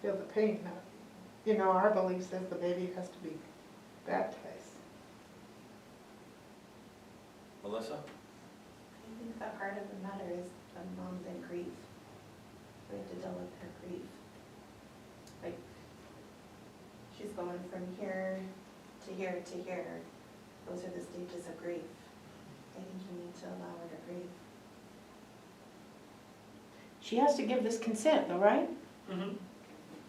feel the pain. You know, our belief says the baby has to be baptized. Melissa? I think the heart of the matter is the mom's in grief. We have to deal with her grief. Like, she's going from here to here to here. Those are the stages of grief. I think you need to allow her to grieve. She has to give this consent though, right? Mm-hmm.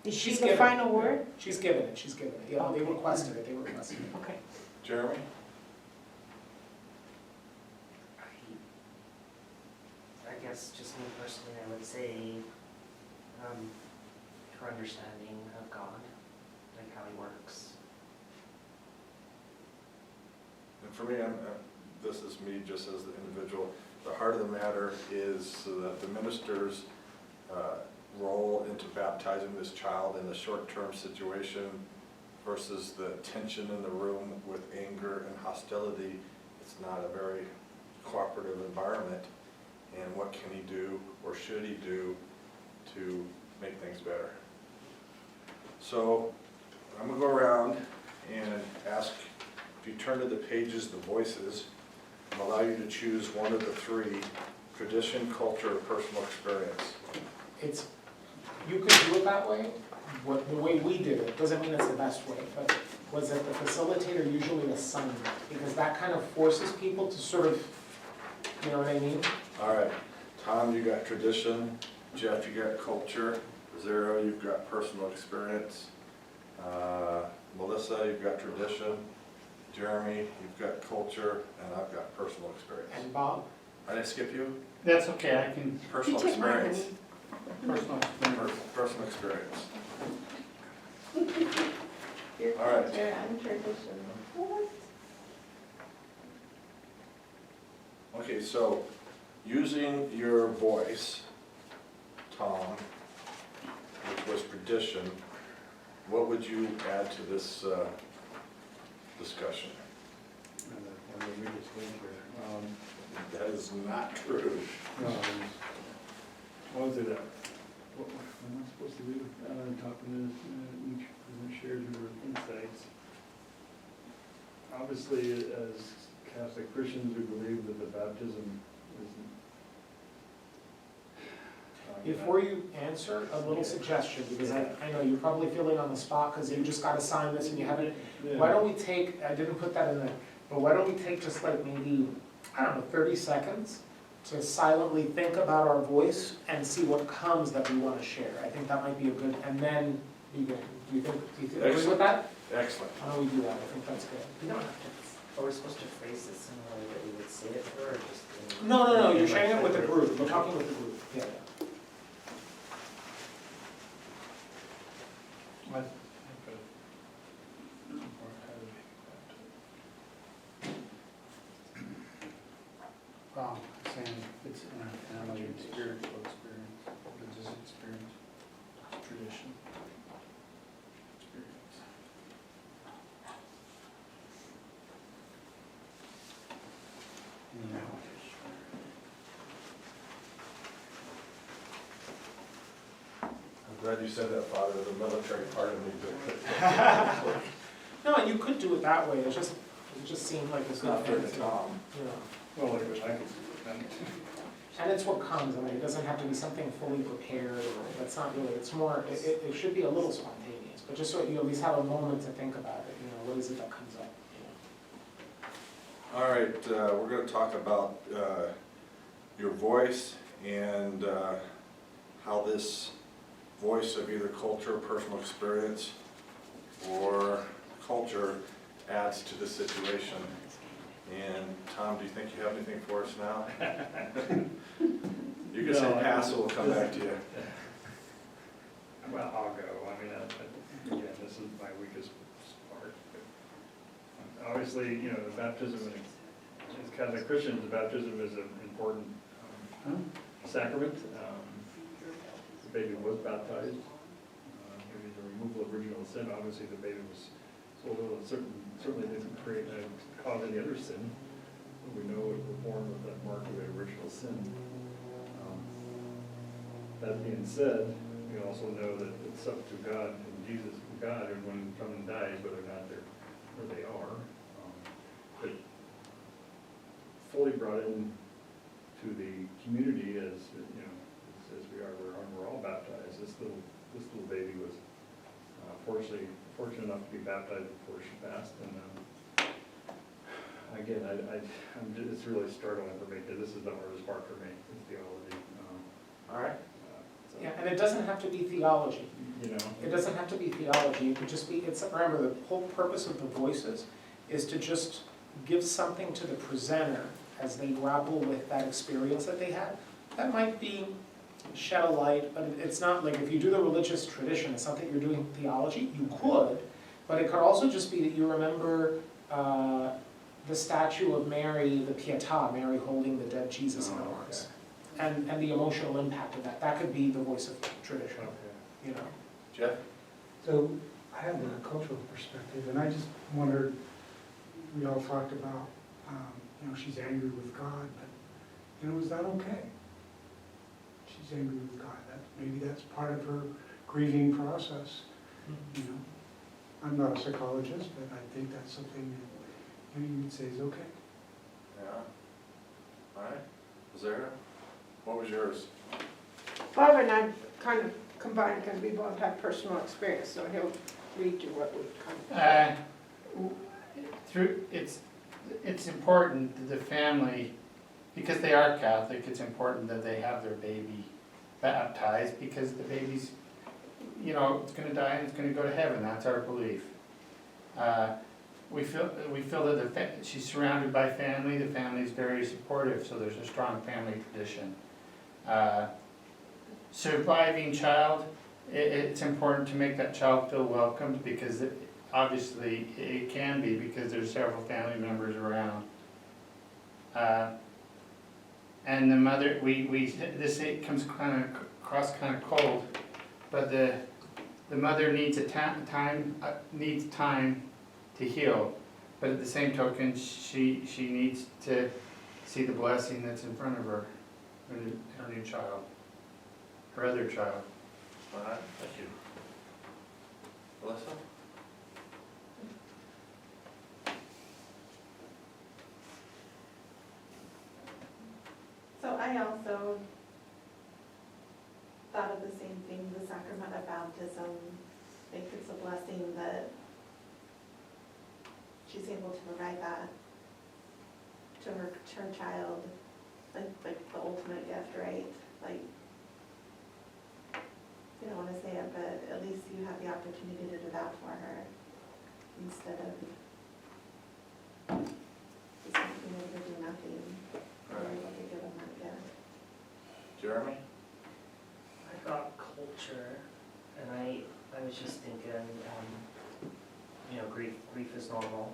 Is she She's the given final it. word? She's given it, she's given it. Yeah, they Okay. requested it, they requested it. Okay. Jeremy? I guess just me personally, I would say her understanding of God, like how He works. And for me, this is me just as the individual. The heart of the matter is so that the minister's role into baptizing this child in a short-term situation versus the tension in the room with anger and hostility. It's not a very cooperative environment. And what can he do or should he do to make things better? So I'm gonna go around and ask, if you turn to the pages, the voices, and allow you to choose one of the three: tradition, culture, or personal experience. You could do it that way. The way we did it, doesn't mean it's the best way, but was that the facilitator usually assigned it, because that kind of forces people to sort of, you know what I mean? All right, Tom, you got tradition. Jeff, you got culture. Zero, you've got personal experience. Melissa, you've got tradition. Jeremy, you've got culture, and I've got personal experience. And Bob? I didn't skip you? That's okay, I can, Personal You take mine, experience. honey. personal experience. Personal experience. Your All right. culture and tradition. What? Okay, so using your voice, Tom, which was tradition, what would you add to this discussion? Let me read this link here. That is not true. What was it? What am I supposed to do? Top of this, each person shares your insights. Obviously, as Catholic Christians, we believe that the baptism is. Before you answer, a little suggestion, because I know you're probably feeling on the spot because you just got to sign this and you haven't. Why don't we take, I didn't put that in there, but why don't we take just like maybe, I don't know, 30 seconds to silently think about our voice and see what comes that we want to share. I think that might be a good, and then you can, do you agree with that? Excellent. How do we do that? I think that's good. We don't have to, are we supposed to phrase this in a way that we would say it to her, or just? No, you're sharing it with the group, you're talking with the group, yeah. Saying it's in our family, spiritual experience, religious experience, tradition. Experience. I'm glad you said that, Father. The military part of me did. No, and you could do it that way, it just seemed like it's not fair to Tom. you know. Well, like I could. And it's what comes, I mean, it doesn't have to be something fully prepared, or, that's not really, it's more, it should be a little spontaneous, but just so you at least have a moment to think about it, you know, what is it that comes up, you know? All right, we're going to talk about your voice and how this voice of either culture, personal experience, or culture adds to the situation. And Tom, do you think you have anything for us now? You can say No, pass, and we'll come back to you. Well, I'll go. I mean, again, this is my weakest part. Obviously, you know, the baptism, as Catholic Christians, the baptism is an important sacrament. The baby was baptized. Maybe the removal of original sin. Obviously, the baby was so little, it certainly didn't cause any other sin. We know it was born with that mark of the original sin. That being said, we also know that it's up to God and Jesus, God, and when someone dies, whether or not they're, where they are. But fully brought in to the community as, you know, as we are, we're all baptized. This little baby was fortunate enough to be baptized before she passed, and again, it's really startling for me, because this is the hardest part for me, is theology. All right. So, Yeah, and it doesn't have to be theology. You know. It doesn't have to be theology, it could just be, remember, the whole purpose of the voices is to just give something to the presenter as they grapple with that experience that they had. That might be shed a light, but it's not like, if you do the religious tradition, it's not that you're doing theology, you could, but it could also just be that you remember the statue of Mary, the Pietà, Mary holding the dead Jesus in her arms. And the emotional impact of that, that could be the voice of tradition, Okay. you know? Jeff? So I have a cultural perspective, and I just wondered, we all talked about, she's angry with God, but, is that okay? She's angry with God, maybe that's part of her grieving process, I'm not a psychologist, but I think that's something that you would say is okay. Yeah. All right. Zara, what was yours? Bob and I kind of combined because we both had personal experience, so he'll read you what we kind of. It's important that the family, because they are Catholic, it's important that they have their baby baptized, because the baby's, it's gonna die and it's gonna go to heaven, that's our belief. We feel that she's surrounded by family, the family is very supportive, so there's a strong family tradition. Surviving child, it's important to make that child feel welcomed, because obviously it can be, because there's several family members around. And the mother, this comes across kind of cold, but the mother needs needs time to heal, but at the same token, she needs to see the blessing that's in front of her, her new child, her other child. All right, thank you. Melissa? So I also thought of the same thing, the sacrament of baptism. I think it's a blessing that she's able to provide that to her child, like the ultimate gift, right? Like, you don't want to say it, but at least you have the opportunity to do that for her instead of just being able to do nothing. You're able to give them that gift. Jeremy? I thought culture, and I was just thinking, grief is normal.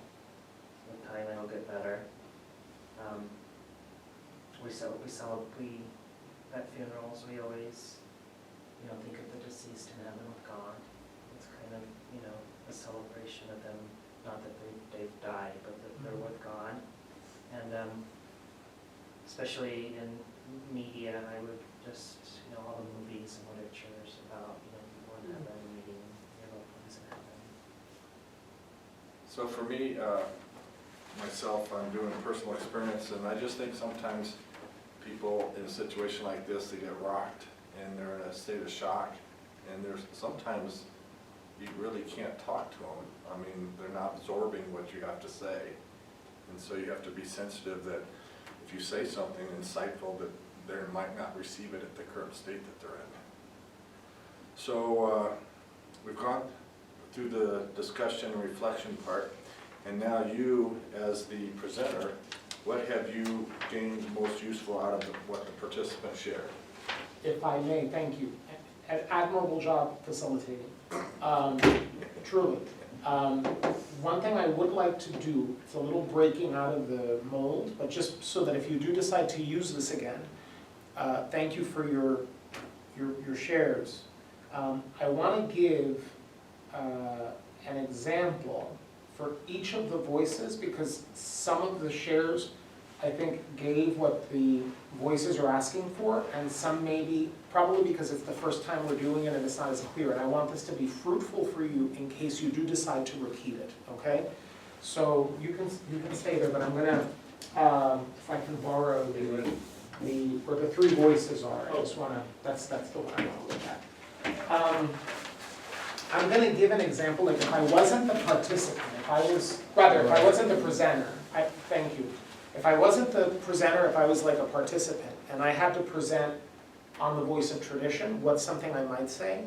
With time it'll get better. We at funerals, we always, think of the deceased in heaven with God. It's kind of, a celebration of them, not that they've died, but that they're with God. And especially in media, I would just, all the movies and literatures about, people in heaven meeting their loved ones in heaven. So for me, myself, I'm doing personal experience, and I just think sometimes people in a situation like this, they get rocked and they're in a state of shock, and sometimes you really can't talk to them. I mean, they're not absorbing what you have to say, and so you have to be sensitive that if you say something insightful, that they might not receive it at the current state that they're in. So we've gone through the discussion and reflection part, and now you, as the presenter, what have you gained most useful out of what the participants shared? If I may, thank you. An admirable job facilitating, truly. One thing I would like to do, it's a little breaking out of the mold, but just so that if you do decide to use this again, thank you for your shares. I want to give an example for each of the voices, because some of the shares I think, gave what the voices are asking for, and some maybe, probably because it's the first time we're doing it and it's not as clear. And I want this to be fruitful for you in case you do decide to repeat it, okay? So you can stay there, but I'm gonna, if I can borrow where the three voices are, I just wanna, that's the one I wanna look at. I'm gonna give an example, like if I wasn't the participant, if I wasn't the presenter, thank you. If I wasn't the presenter, if I was like a participant, and I had to present on the voice of tradition, what's something I might say?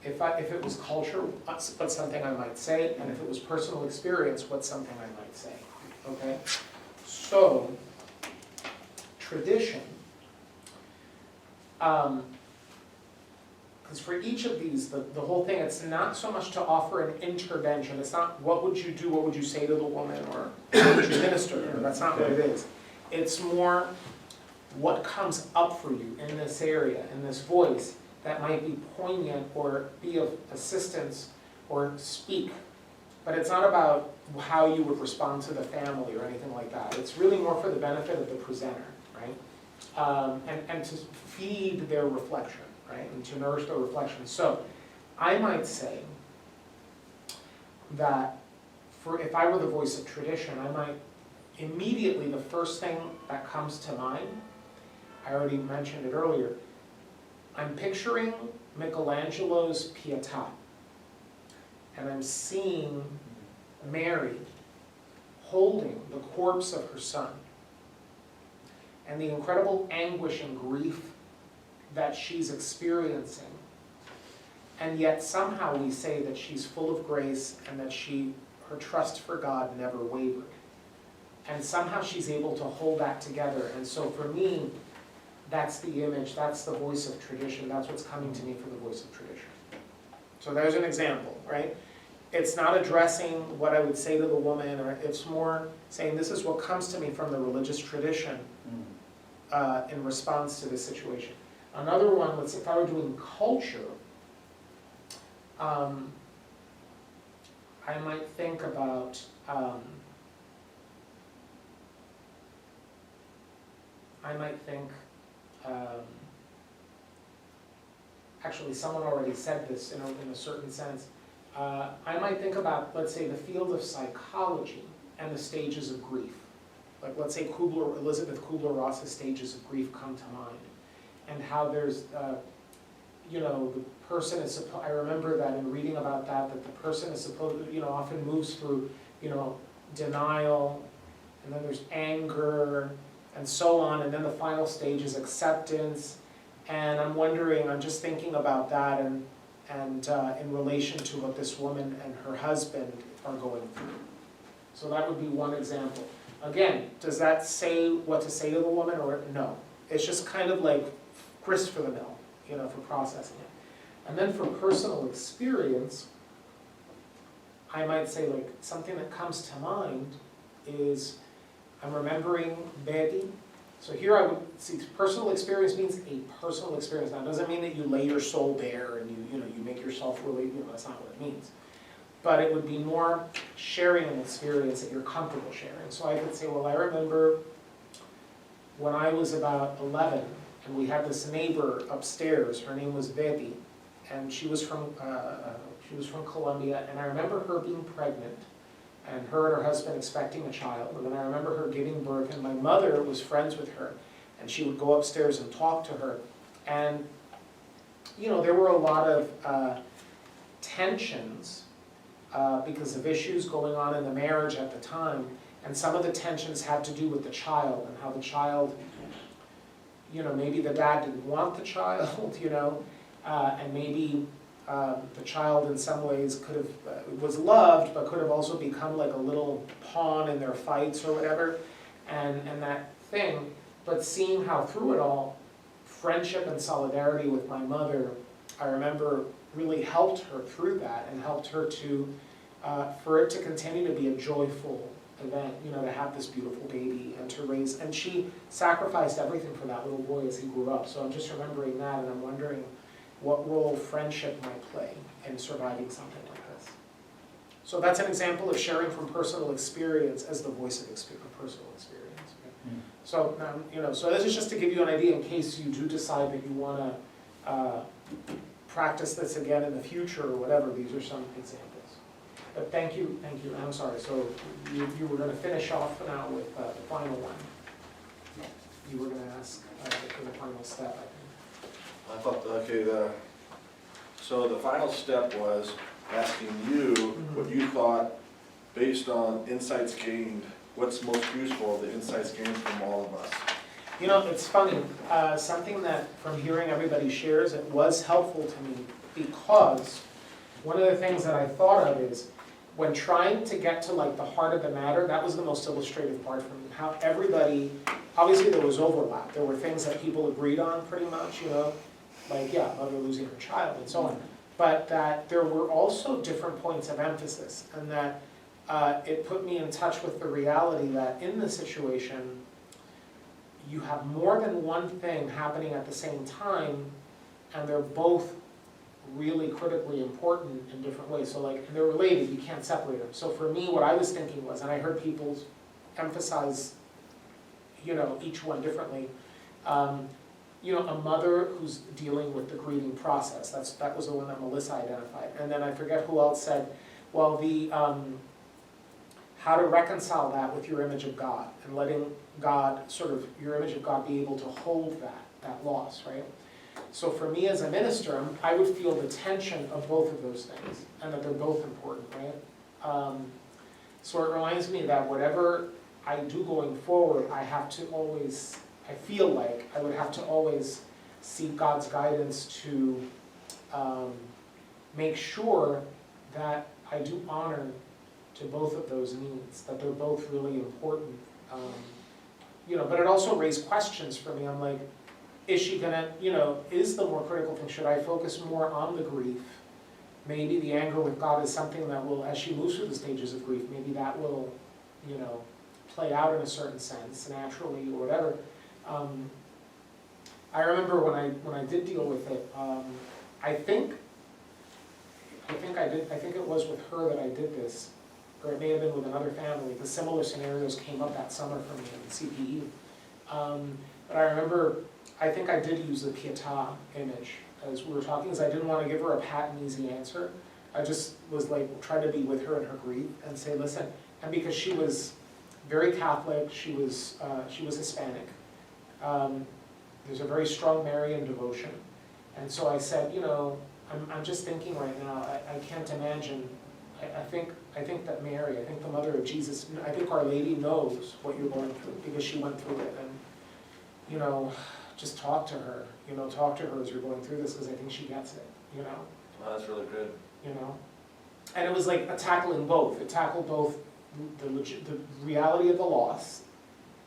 If it was culture, what's something I might say? And if it was personal experience, what's something I might say? Okay? So, tradition. Because for each of these, the whole thing, it's not so much to offer an intervention. It's not what would you do, what would you say to the woman, or what would you minister to her. That's not what it is. It's more what comes up for you in this area, in this voice, that might be poignant or be of assistance or speak. But it's not about how you would respond to the family or anything like that. It's really more for the benefit of the presenter, right? And to feed their reflection, right? And to nourish their reflection. So I might say that if I were the voice of tradition, I might immediately, the first thing that comes to mind, I already mentioned it earlier, I'm picturing Michelangelo's Pietà, and I'm seeing Mary holding the corpse of her son, and the incredible anguish and grief that she's experiencing, and yet somehow we say that she's full of grace and that her trust for God never wavered. And somehow she's able to hold that together. And so for me, that's the image, that's the voice of tradition, that's what's coming to me for the voice of tradition. So there's an example, right? It's not addressing what I would say to the woman, or it's more saying this is what comes to me from the religious tradition in response to this situation. Another one, let's say if I were doing culture, I might think about actually someone already said this in a certain sense. I might think about, let's say, the field of psychology and the stages of grief. Like let's say Elizabeth Kubler-Ross's stages of grief come to mind. And how there's, the person is supposed, I remember that in reading about that the person is supposed, often moves through, denial, and then there's anger, and so on, and then the final stage is acceptance. And I'm just thinking about that and in relation to what this woman and her husband are going through. So that would be one example. Again, does that say what to say to the woman, or no? It's just kind of like grist for the mill, for processing it. And then for personal experience, I might say like something that comes to mind is I'm remembering Betty. So here I would see personal experience means a personal experience. Now it doesn't mean that you lay your soul bare and you make yourself really, that's not what it means. But it would be more sharing an experience that you're comfortable sharing. So I could say, well, I remember when I was about 11, and we had this neighbor upstairs. Her name was Betty, and she was from Colombia. And I remember her being pregnant, and her and her husband expecting a child. And then I remember her giving birth, and my mother was friends with her, and she would go upstairs and talk to her. And there were a lot of tensions because of issues going on in the marriage at the time. And some of the tensions had to do with the child and how the child, maybe the dad didn't want the child, and maybe the child in some ways could have, was loved, but could have also become like a little pawn in their fights or whatever, and that thing. But seeing how through it all, friendship and solidarity with my mother, I remember really helped her through that and helped her to, for it to continue to be a joyful event, to have this beautiful baby and to raise, and she sacrificed everything for that little boy as he grew up. So I'm just remembering that, and I'm wondering what role friendship might play in surviving something like this. So that's an example of sharing from personal experience as the voice of personal experience. So, so this is just to give you an idea in case you do decide that you wanna, practice this again in the future or whatever, these are some examples. But thank you, I'm sorry, so you were gonna finish off now with, the final one. You were gonna ask, for the final step, I I thought, okay, so the final step was asking you what you thought, based on insights gained, what's most useful, the insights gained from all of us. think. It's funny, something that from hearing everybody shares, it was helpful to me because one of the things that I thought of is when trying to get to like the heart of the matter, that was the most illustrative part for me. How everybody, obviously there was overlap. There were things that people agreed on pretty much, like, yeah, mother losing her child and so on. But that there were also different points of emphasis and that it put me in touch with the reality that in this situation, you have more than one thing happening at the same time, and they're both really critically important in different ways. So like, they're related, you can't separate them. So for me, what I was thinking was, and I heard people emphasize, each one differently, a mother who's dealing with the grieving process, that was the one that Melissa identified. And then I forget who else said, well, how to reconcile that with your image of God and letting God, sort of, your image of God be able to hold that loss, right? So for me as a minister, I would feel the tension of both of those things and that they're both important, right? So it reminds me that whatever I do going forward, I feel like I would have to always seek God's guidance to make sure that I do honor to both of those needs, that they're both really important. But it also raised questions for me. I'm like, is she gonna, is the more critical thing, should I focus more on the grief? Maybe the anger with God is something that will, as she moves through the stages of grief, maybe that will, play out in a certain sense, naturally or whatever. I remember when I did deal with it, I think it was with her that I did this, or it may have been with another family. The similar scenarios came up that summer for me in CPE. But I remember, I think I did use the Pietà image as we were talking, because I didn't want to give her a pat and easy answer. I just was like, try to be with her in her grief and say, listen, and because she was very Catholic, she was Hispanic. There's a very strong Marian devotion. And so I said, I'm just thinking right now, I can't imagine, I think that Mary, I think the mother of Jesus, I think Our Lady knows what you're going through because she went through it. And, just talk to her, as you're going through this because I think she gets it, Oh, that's really good. And it was like tackling both. It tackled both the reality of the loss,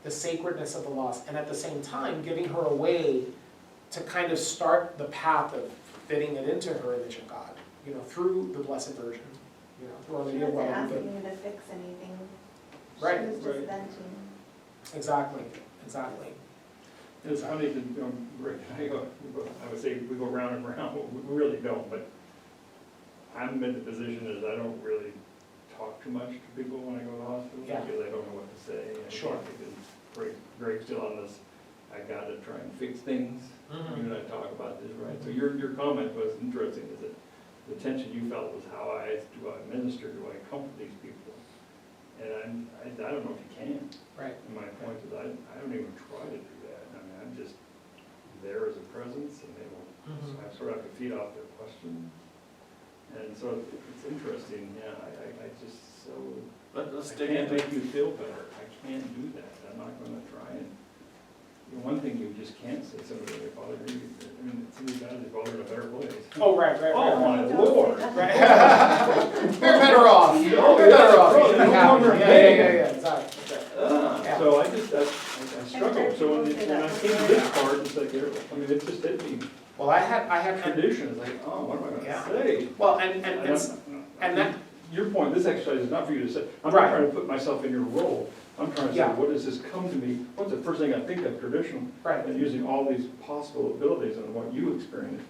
the sacredness of the loss, and at the same time giving her a way to kind of start the path of fitting it into her image of God, through the Blessed Virgin, through Our Lady of She wasn't Guadalupe. asking you to fix anything. Right, She was just right. venting. Exactly. It's funny to, Rick, I would say we go round and round, we really don't, but I'm in the position as I don't really talk too much to people when I go to the hospital, Yeah. because I don't know what to say. And Sure. Because Greg's still on this, I gotta try and fix things, you and I talk about this, right? So your comment was interesting, is that the tension you felt was how do I minister, do I comfort these people? And I don't know if you can. Right. And my point is, I don't even try to do that. I mean, I'm just there as a presence, and they will, I sort of have to feed off their questions. And so it's interesting, yeah, I just so, Let's I dig can't into make you feel better. I can't do that. I'm not gonna try and, one thing you just can't say, somebody they bother you, I mean, somebody dies, they bother in a better place. Oh, right. Oh, my Don't say Lord. that. Right. They're better off. No, They're better off. no, no longer Yeah, paying. exactly. Yeah. So I struggle, so when I came to this part, it's like, I mean, it just hit me. Well, I had Tradition, it's like, oh, what am I Yeah. gonna say? well, and that, Your point, this exercise is not for you to say, I'm Right. not trying to put myself in your role. I'm trying to say, Yeah. what does this come to me? What's the first thing I think of tradition? right. And using all these possible abilities and what you experienced.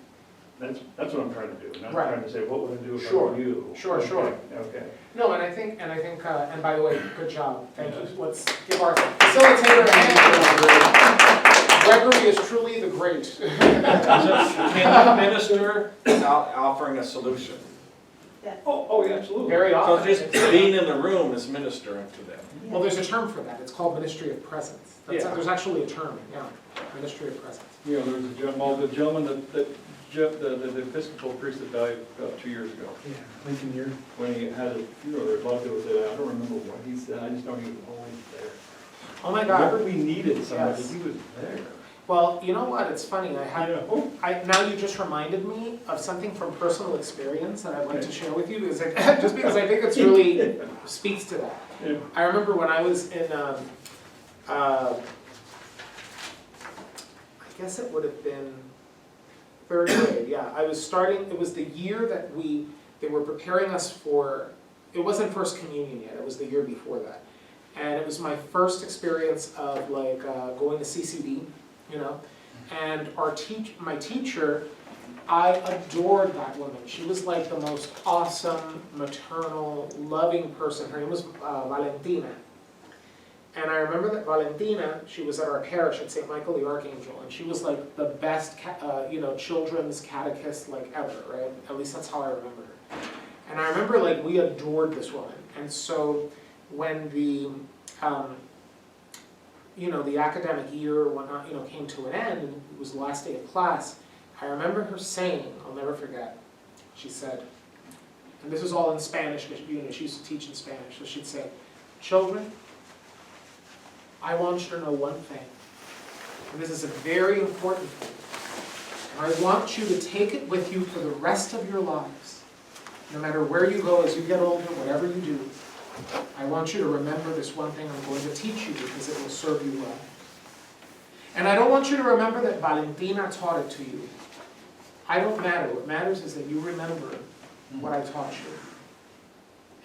That's what I'm trying to do, not Right. trying to say, what would I do if I Sure. were you? Sure, sure. Okay. No, and I think, and by the way, good job, thank you. Let's give our facilitator a hand. Gregory is truly the great. Can the minister without offering a solution? Oh, yeah, absolutely. Very So often. just being in the room is ministering to them. Well, there's a term for that, it's called ministry of presence. Yeah. There's actually a term, yeah, ministry of presence. Yeah, there was a gentleman, the gentleman the Episcopal priest that died about 2 years ago. Yeah, Lincoln, you're, When he had a funeral, a lot of people said, I don't remember what he said, I just know he was always there. Oh my God. Whenever we needed somebody, Yes. he was there. Well, you know what, it's funny, You know? now you just reminded me of something from personal experience that I'd like to share with you, because just because I think it's really speaks to that. Yeah. I remember when I was in, I guess it would have been 3rd grade, yeah. I was starting, it was the year that they were preparing us for, it wasn't First Communion yet, it was the year before that. And it was my first experience of like going to CCD, you know. And my teacher, I adored that woman. She was like the most awesome, maternal, loving person. Her name was Valentina. And I remember that Valentina, she was at our parish at St. Michael the Archangel, and she was like the best, children's catechist like ever, right? At least that's how I remember her. And I remember like we adored this woman. And so when the academic year or whatnot, came to an end, and it was the last day of class, I remember her saying, I'll never forget, she said, and this was all in Spanish, because she used to teach in Spanish, so she'd say, children, I want you to know one thing, and this is a very important thing, and I want you to take it with you for the rest of your lives, no matter where you go as you get older, whatever you do. I want you to remember this one thing I'm going to teach you because it will serve you well. And I don't want you to remember that Valentina taught it to you. I don't matter. What matters is that you remember what I taught you.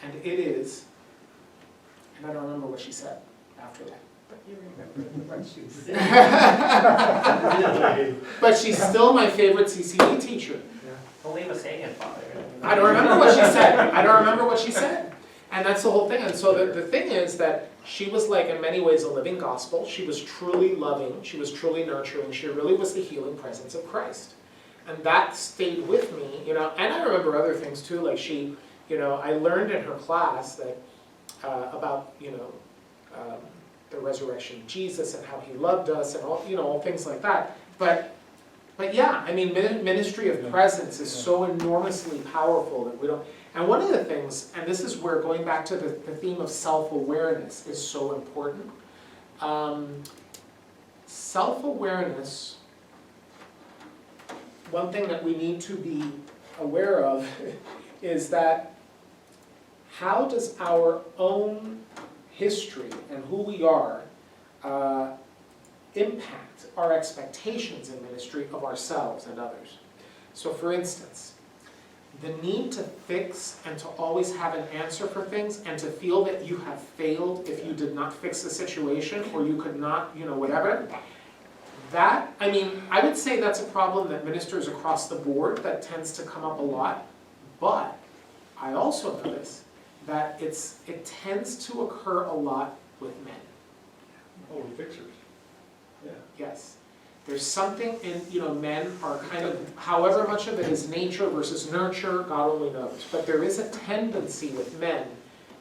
And it is, and I don't remember what she said after that. But you remember what she said. But she's still my favorite CCD teacher. Well, leave us hanging, Father. I don't remember what she said. I don't remember what she said. And that's the whole thing. And so the thing is that she was like, in many ways, a living gospel. She was truly loving. She was truly nurturing. She really was the healing presence of Christ. And that stayed with me, And I remember other things too. Like she, I learned in her class that about, the resurrection of Jesus and how he loved us and all things like that. But yeah, I mean, ministry of presence is so enormously powerful that we don't. And one of the things, and this is where going back to the theme of self-awareness is so important. Self-awareness, one thing that we need to be aware of is that how does our own history and who we are impact our expectations in ministry of ourselves and others. So for instance, the need to fix and to always have an answer for things and to feel that you have failed if you did not fix the situation or you could not, whatever. That, I would say that's a problem that ministers across the board that tends to come up a lot. But I also notice that it tends to occur a lot with men. Oh, fixers. Yeah. Yes. There's something in, men are kind of, however much of it is nature versus nurture, God only knows. But there is a tendency with men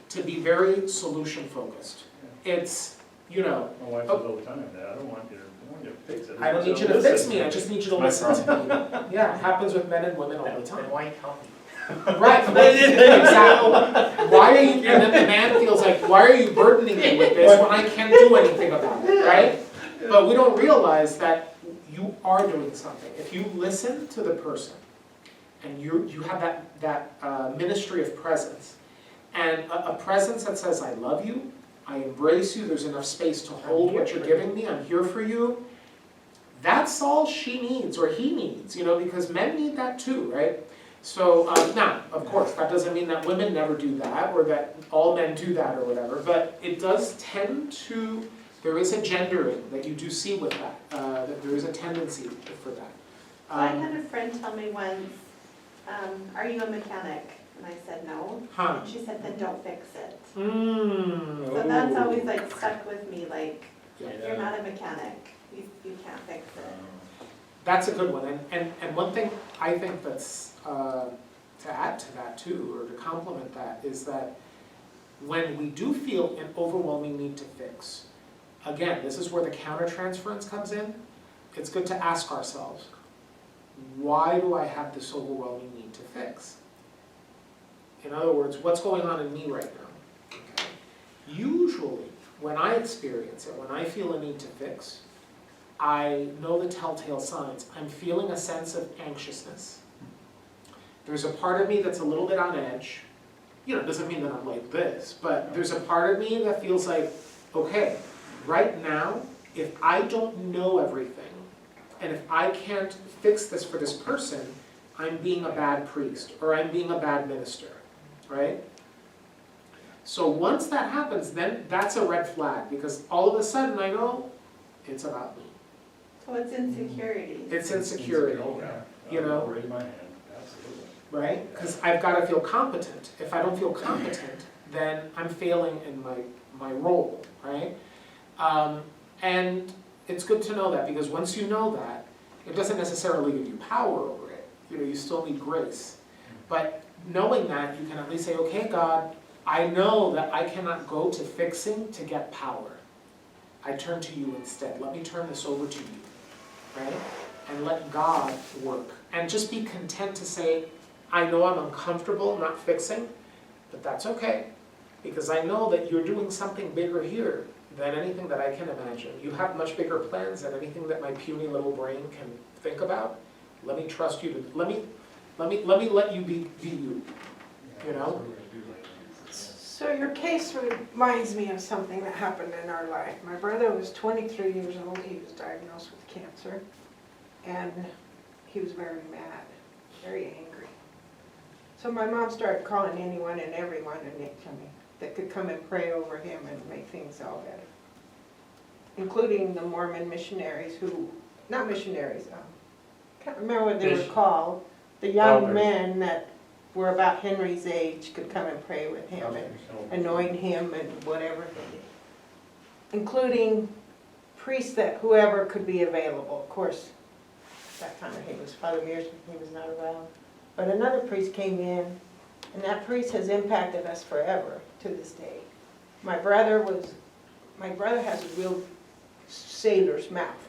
to be very solution focused. It's, My wife says all the time, I don't want you to fix it. I don't need you to fix me, I just need you to listen to me. Yeah, it happens with men and women all the time. Then why tell me? Right, exactly. Why are you, and then the man feels like, why are you burdening me with this when I can't do anything about it, right? But we don't realize that you are doing something. If you listen to the person, and you have that ministry of presence, and a presence that says, I love you, I embrace you, there's enough space to hold what you're giving me, I'm here for you, that's all she needs, or he needs, because men need that too, right? So, now, of course, that doesn't mean that women never do that, or that all men do that, or whatever, but it does tend to, there is a gendering that you do see with that, that there is a tendency for that. So I had a friend tell me once, are you a mechanic? And I said, no. Huh. And she said, then don't fix it. Mm. So that's always like stuck with me, like, Yeah. you're not a mechanic, you can't fix it. That's a good one, and one thing I think that's, to add to that too, or to complement that, is that when we do feel an overwhelming need to fix, again, this is where the countertransference comes in, it's good to ask ourselves, why do I have this overwhelming need to fix? In other words, what's going on in me right now? Okay. Usually, when I experience it, when I feel a need to fix, I know the telltale signs. I'm feeling a sense of anxiousness. There's a part of me that's a little bit on edge. You know, it doesn't mean that I'm like this, but there's a part of me that feels like, okay, right now, if I don't know everything, and if I can't fix this for this person, I'm being a bad priest, or I'm being a bad minister, right? So once that happens, then that's a red flag, because all of a sudden I know it's about me. So it's insecurity. It's insecurity, Oh, yeah. you know? I'll raise my hand, absolutely. Right? Because I've got to feel competent. If I don't feel competent, then I'm failing in my role, right? And it's good to know that, because once you know that, it doesn't necessarily give you power over it. You know, you still need grace. But knowing that, you can at least say, okay, God, I know that I cannot go to fixing to get power. I turn to you instead. Let me turn this over to you, right? And let God work. And just be content to say, I know I'm uncomfortable not fixing, but that's okay. Because I know that you're doing something bigger here than anything that I can imagine. You have much bigger plans than anything that my puny little brain can think about. Let me trust you to, let me let you be you, you know? So your case reminds me of something that happened in our life. My brother was 23 years old, he was diagnosed with cancer, and he was very mad, very angry. So my mom started calling anyone and everyone that could come and pray over him and make things all better, including the Mormon missionaries who, not missionaries, can't remember what they were called, the young men that were about Henry's age could come and pray with him and anoint him and whatever, including priests that whoever could be available. Of course, at that time I think it was Father Mears, he was not around. But another priest came in, and that priest has impacted us forever to this day. My brother has a real sailor's mouth.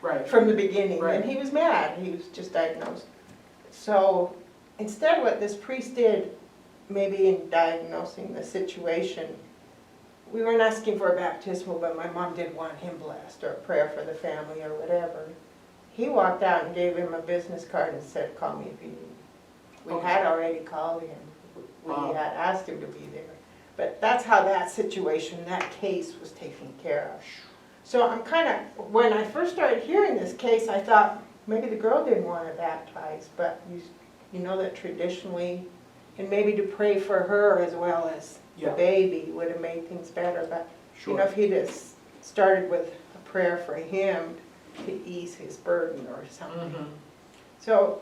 Right. From the beginning, Right. and he was mad, he was just diagnosed. So instead what this priest did, maybe in diagnosing the situation, we weren't asking for a baptismal, but my mom did want him blessed, or a prayer for the family, or whatever. He walked out and gave him a business card and said, call me if you need me. We Okay. had already called him, we Wow. had asked him to be there. But that's how that situation, that case was taken care of. So I'm kind of, when I first started hearing this case, I thought maybe the girl didn't want to baptize, but you know that traditionally, and maybe to pray for her as well as the Yeah. baby would have made things better. But you know, Sure. if he'd have started with a prayer for him to ease his burden or something. Mhm. So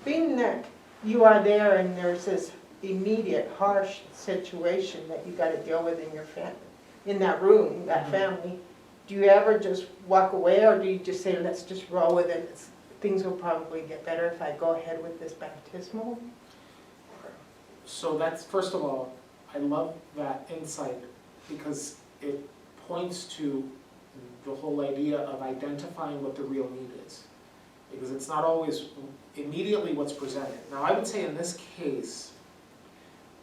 being that you are there and there's this immediate harsh situation that you got to deal with in your family, in that room, that family, do you ever just walk away, or do you just say, let's just roll with it? Things will probably get better if I go ahead with this baptismal? So that's, first of all, I love that insight, because it points to the whole idea of identifying what the real need is. Because it's not always immediately what's presented. Now, I would say in this case,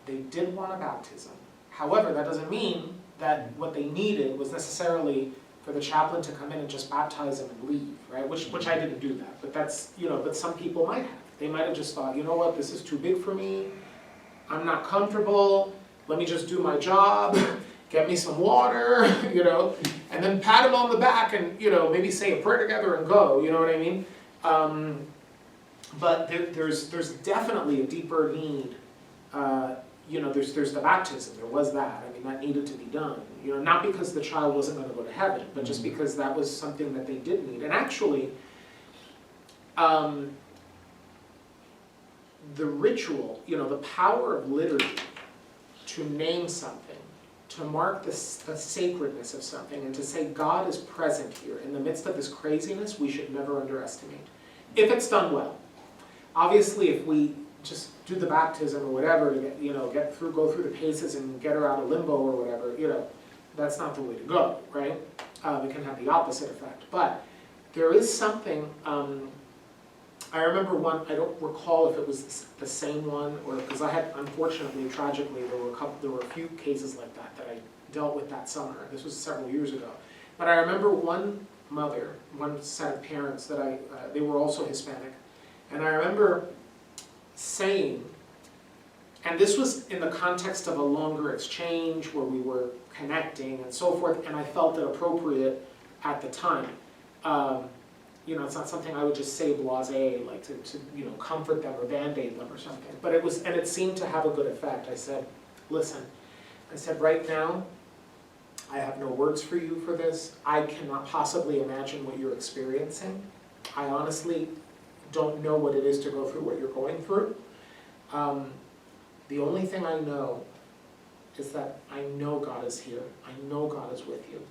they did want a baptism. However, that doesn't mean that what they needed was necessarily for the chaplain to come in and just baptize them and leave, right? Which I didn't do that, but that's, you know, but some people might have. They might have just thought, you know what, this is too big for me, I'm not comfortable, let me just do my job, get me some water, you know, and then pat him on the back and, you know, maybe say a prayer together and go, you know what I mean? But there's definitely a deeper need. You know, there's the baptism, there was that. I mean, that needed to be done. You know, not because the child wasn't going to go to heaven, but just because that was something that they did need. And actually, the ritual, the power of liturgy to name something, to mark the sacredness of something, and to say God is present here in the midst of this craziness, we should never underestimate, if it's done well. Obviously, if we just do the baptism or whatever to get, go through the paces and get her out of limbo or whatever, that's not the way to go, right? It can have the opposite effect. But there is something, I remember one, I don't recall if it was the same one, or because I had, unfortunately, tragically, there were a few cases like that I dealt with that summer. This was several years ago. But I remember one mother, one set of parents that they were also Hispanic, and I remember saying, and this was in the context of a longer exchange where we were connecting and so forth, and I felt it appropriate at the time. It's not something I would just say blasé, like to comfort them or band-aid them or something. But it seemed to have a good effect. I said, listen, right now, I have no words for you for this. I cannot possibly imagine what you're experiencing. I honestly don't know what it is to go through what you're going through. The only thing I know is that I know God is here. I know God is with you.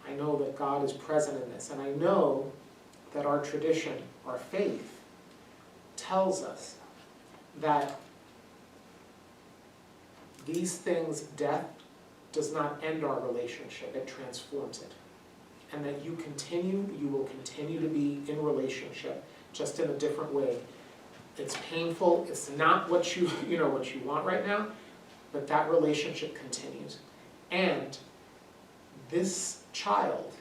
I know that God is present in this. And I know that our tradition, our faith, tells us that these things, death does not end our relationship, it transforms it. And that you will continue to be in relationship, just in a different way. It's painful, it's not what you want right now, but that relationship continues. And this child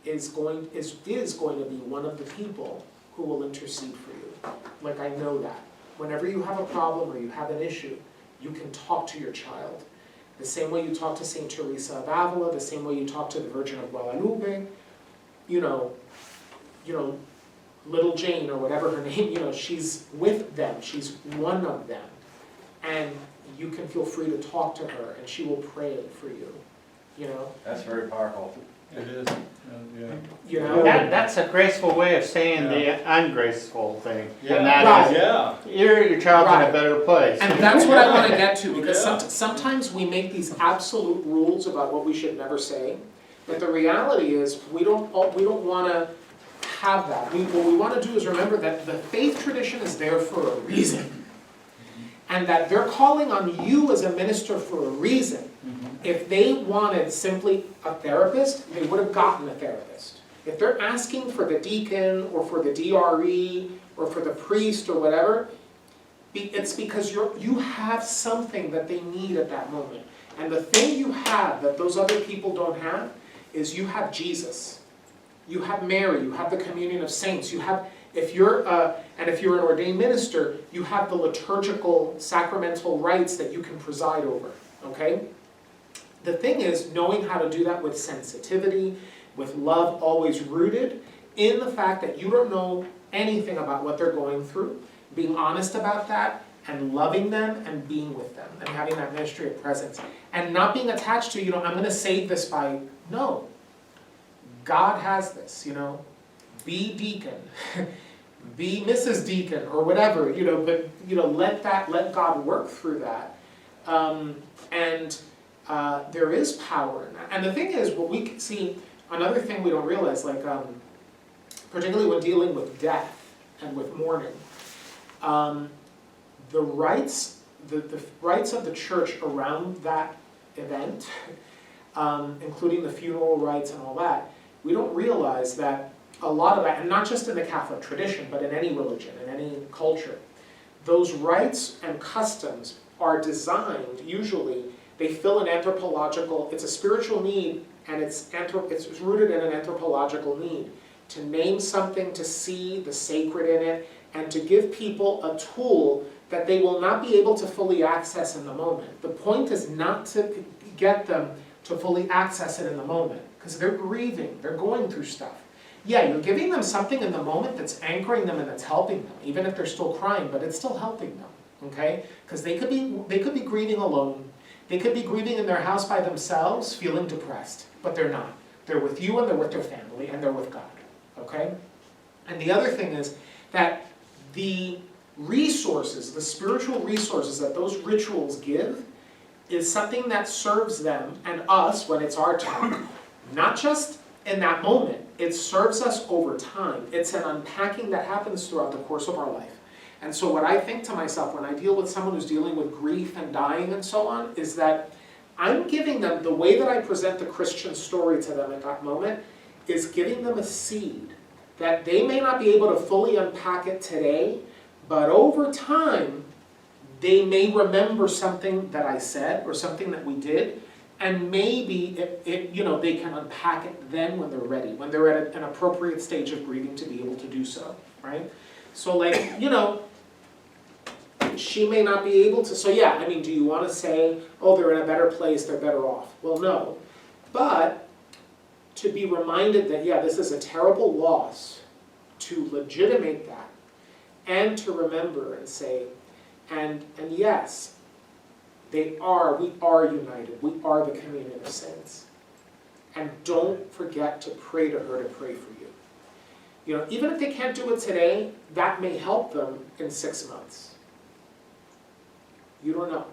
is going to be one of the people who will intercede for you. Like, I know that. Whenever you have a problem or you have an issue, you can talk to your child. The same way you talk to St. Teresa of Avila, the same way you talk to the Virgin of Guadalupe, little Jane or whatever her name, she's with them, she's one of them. And you can feel free to talk to her and she will pray for you, That's very powerful. It is, That's a graceful way of saying the ungraceful thing. Yeah. And that Right. is, Yeah. your child's in Right. a better place. And that's what I want to get to, because Yeah. sometimes we make these absolute rules about what we should never say, but the reality is we don't want to have that. What we want to do is remember that the faith tradition is there for a reason, and that they're calling on you as a minister for a reason. If they wanted simply a therapist, they would have gotten a therapist. If they're asking for the deacon or for the DRE or for the priest or whatever, it's because you have something that they need at that moment. And the thing you have that those other people don't have is you have Jesus. You have Mary, you have the communion of saints, if you're an ordained minister, you have the liturgical, sacramental rites that you can preside over, okay? The thing is, knowing how to do that with sensitivity, with love always rooted in the fact that you don't know anything about what they're going through, being honest about that, and loving them, and being with them, and having that ministry of presence. And not being attached to, I'm gonna save this by, no. God has this, be deacon, be Mrs. Deacon, or whatever, but, let God work through that. There is power in that. And the thing is, what we can see, another thing we don't realize, like, particularly when dealing with death and with mourning, the rites of the church around that event, including the funeral rites and all that, we don't realize that a lot of that, and not just in the Catholic tradition, but in any religion, in any culture, those rites and customs are designed, usually, they fill an anthropological, it's a spiritual need, and it's rooted in an anthropological need. To name something, to see the sacred in it, and to give people a tool that they will not be able to fully access in the moment. The point is not to get them to fully access it in the moment, because they're grieving, they're going through stuff. Yeah, you're giving them something in the moment that's anchoring them and that's helping them, even if they're still crying, but it's still helping them, okay? Because they could be grieving alone. They could be grieving in their house by themselves, feeling depressed, but they're not. They're with you and they're with their family and they're with God, okay? And the other thing is that the resources, the spiritual resources that those rituals give is something that serves them and us when it's our turn, not just in that moment, it serves us over time. It's an unpacking that happens throughout the course of our life. And so what I think to myself when I deal with someone who's dealing with grief and dying and so on, is that I'm giving them, the way that I present the Christian story to them at that moment, is giving them a seed that they may not be able to fully unpack it today, but over time, they may remember something that I said or something that we did, and maybe they can unpack it then when they're ready, when they're at an appropriate stage of grieving to be able to do so, right? So she may not be able to, so yeah, I mean, do you want to say, oh, they're in a better place, they're better off? Well, no. But to be reminded that, yeah, this is a terrible loss, to legitimate that, and to remember and say, and yes, we are united, we are the communion of saints. And don't forget to pray to her to pray for you. Even if they can't do it today, that may help them in 6 months. You don't know,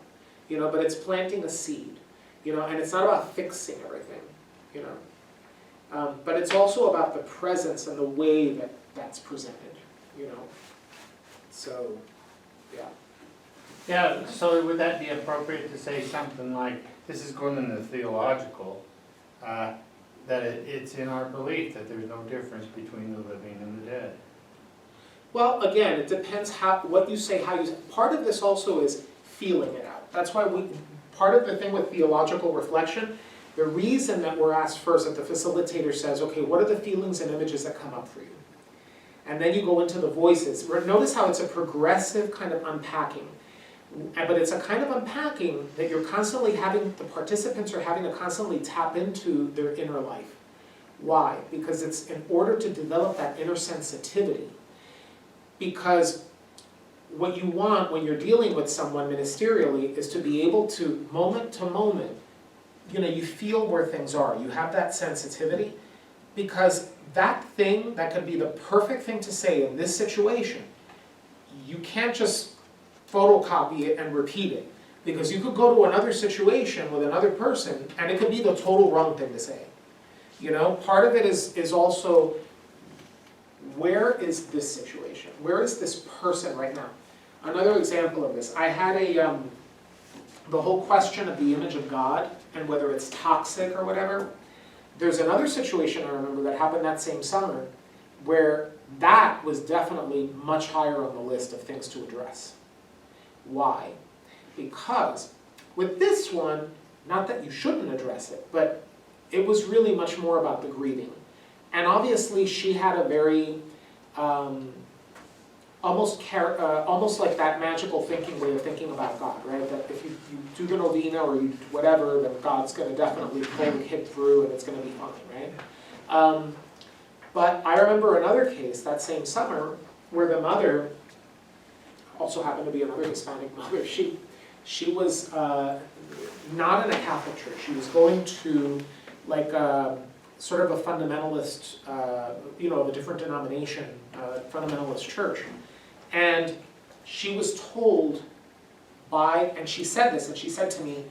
but it's planting a seed, and it's not about fixing everything, but it's also about the presence and the way that that's presented, so, yeah. Yeah, so would that be appropriate to say something like, this is going in the theological, that it's in our belief that there's no difference between the living and the dead? Well, again, it depends what you say, how you say. Part of this also is feeling it out. That's why part of the thing with theological reflection, the reason that we're asked first, that the facilitator says, okay, what are the feelings and images that come up for you? And then you go into the voices. Notice how it's a progressive kind of unpacking. But it's a kind of unpacking that you're constantly the participants are having to constantly tap into their inner life. Why? Because it's in order to develop that inner sensitivity. Because what you want when you're dealing with someone ministerially is to be able to moment, you feel where things are. You have that sensitivity. Because that thing, that could be the perfect thing to say in this situation, you can't just photocopy it and repeat it. Because you could go to another situation with another person and it could be the total wrong thing to say. Part of it is also, where is this situation? Where is this person right now? Another example of this, I had the whole question of the image of God and whether it's toxic or whatever. There's another situation I remember that happened that same summer where that was definitely much higher on the list of things to address. Why? Because with this one, not that you shouldn't address it, but it was really much more about the grieving. And obviously she had a very, almost like that magical thinking way of thinking about God, right? That if you do the novena or you do whatever, then God's going to definitely pull the kid through and it's going to be fine, right? But I remember another case that same summer where the mother, also happened to be another Hispanic mother, she was not in a Catholic church. She was going to sort of a fundamentalist, of a different denomination, fundamentalist church. And she was told and she said this, and she said to me,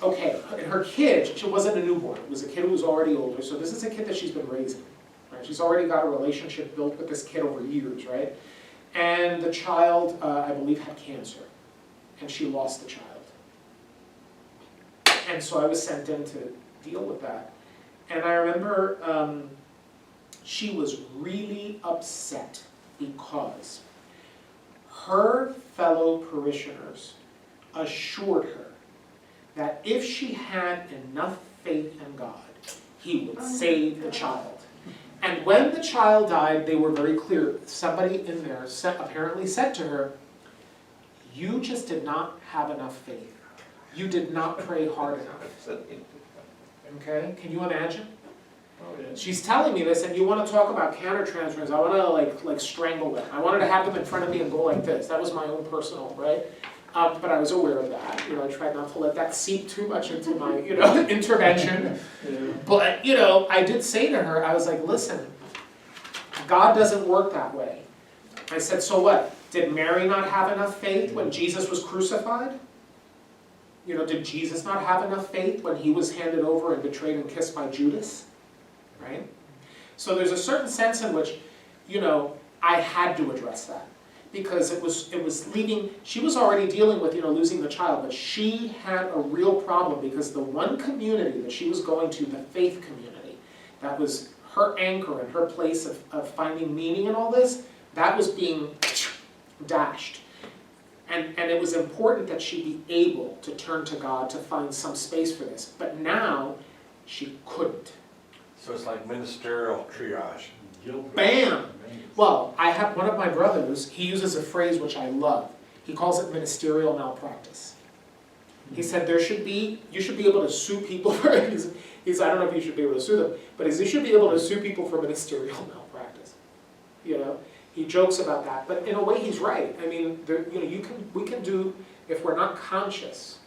okay, and her kid, she wasn't a newborn, it was a kid who was already older, so this is a kid that she's been raising, right? She's already got a relationship built with this kid over years, right? And the child, I believe, had cancer, and she lost the child. And so I was sent in to deal with that. And I remember she was really upset because her fellow parishioners assured her that if she had enough faith in God, He would save the child. And when the child died, they were very clear. Somebody in there apparently said to her, you just did not have enough faith. You did not pray hard enough. Okay, can you imagine? Oh, yeah. She's telling me this, and you want to talk about countertransference. I want to like strangle them. I wanted to have them in front of me and go like this. That was my own personal, right? But I was aware of that. I tried not to let that seep too much into my, intervention. Yeah. But, I did say to her, I was like, listen, God doesn't work that way. I said, so what? Did Mary not have enough faith when Jesus was crucified? You know, did Jesus not have enough faith when he was handed over and betrayed and kissed by Judas? Right? So there's a certain sense in which, you know, I had to address that. Because it was leaving, she was already dealing with, you know, losing the child, but she had a real problem because the one community that she was going to, the faith community, that was her anchor and her place of finding meaning in all this, that was being dashed. And it was important that she be able to turn to God to find some space for this. But now, she couldn't. So it's like ministerial triage. Bam! Well, I have one of my brothers, he uses a phrase which I love. He calls it ministerial malpractice. He said you should be able to sue people for, he's I don't know if you should be able to sue them, but you should be able to sue people for ministerial malpractice. You know, he jokes about that, but in a way he's right. I mean, you know, we can do, if we're not conscious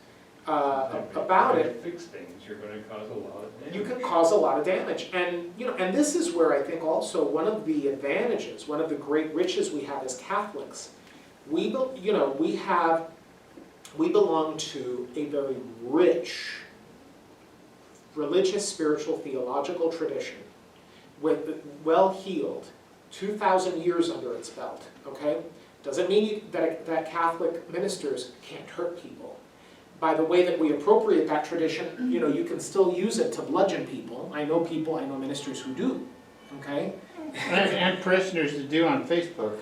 about it, fix things, you're gonna cause a lot of damage. you can cause a lot of damage. And, you know, and this is where I think also one of the advantages, one of the great riches we have as Catholics, we belong to a very rich religious, spiritual, theological tradition with well-heeled, 2,000 years under its belt, okay? Doesn't mean that Catholic ministers can't hurt people. By the way that we appropriate that tradition, you know, you can still use it to bludgeon people. I know ministers who do, okay? And parishioners to do on Facebook.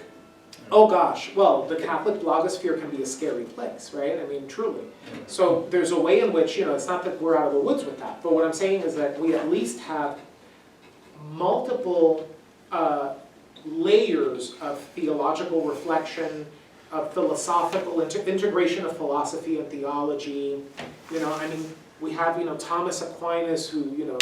Oh gosh, well, the Catholic blogosphere can be a scary place, right? I mean, truly. So there's a way in which, you know, it's not that we're out of the woods with that, but what I'm saying is that we at least have multiple layers of theological reflection, of philosophical integration of philosophy and theology. You know, I mean, we have, you know, Thomas Aquinas who, you know,